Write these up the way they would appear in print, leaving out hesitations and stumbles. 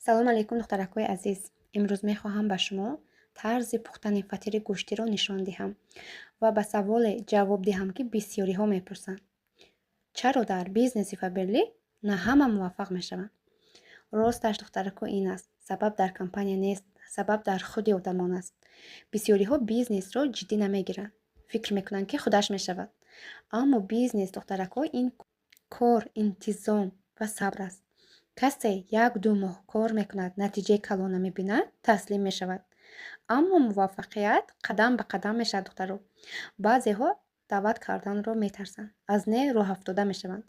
салом алейкум духтаракҳои азиз. Имрӯз мехоҳам ба шумо тарзи пухтани фатири гӯштиро нишон диҳам ва ба саволе ҷавоб диҳам, ки бисёриҳо мепурсанд. Чаро дар бизнеси фабрили на ҳама муваффақ мешаванд? Росташ духтаракҳо ин аст. Сабаб дар компания нест, сабаб дар худи одамон аст. Бисёриҳо бизнесро ҷиддӣ намегиранд. Фикр мекунанд, ки худаш мешавад. Аммо бизнес духтаракҳо ин кор, интизом ва сабр аст. касе 1-2 моҳ кор мекунад, натиҷаи калон намебинад, таслим мешавад. Аммо муваффақият қадам ба қадам мешавад духтаро. баъзеҳо даъват карданро метарсанд, аз не роҳ афтода мешаванд.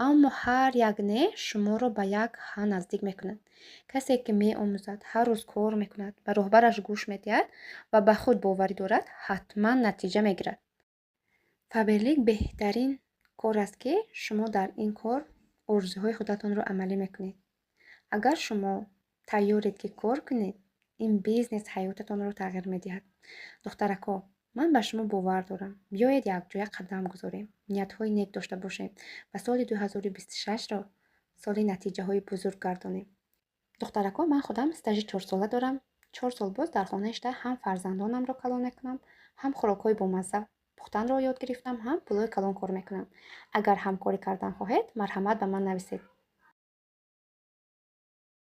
Аммо ҳар як не шуморо ба як ҳа наздик мекунад. касе ки меомӯзад, ҳар рӯз кор мекунад, ба роҳбараш гӯш медиҳад ва ба худ боварӣ дорад, ҳатман натиҷа мегирад. фаберлик беҳтарин кор аст, ки шумо дар ин кор орзуҳои худатонро амалӣ мекунед. агар шумо тайёред, ки кор кунед, ин бизнес ҳаётатонро тағйир медиҳад. духтаракҳо, ман ба шумо бовар дорам. биёед якҷоя қадам гузорем, ниятҳои нек дошта бошем ва соли 2026ро соли натиҷаҳои бузург гардонем. духтаракҳо, ман худам стажи 4 сола дорам. 4 сол боз дар хона ишта ҳам фарзандонамро калон мекунам, ҳам хӯрокҳои бомазза пухтанро ёд гирифтам, ҳам пулҳои калон кор мекунам. агар ҳамкорӣ кардан хоҳед, марҳамат ба ман нависед.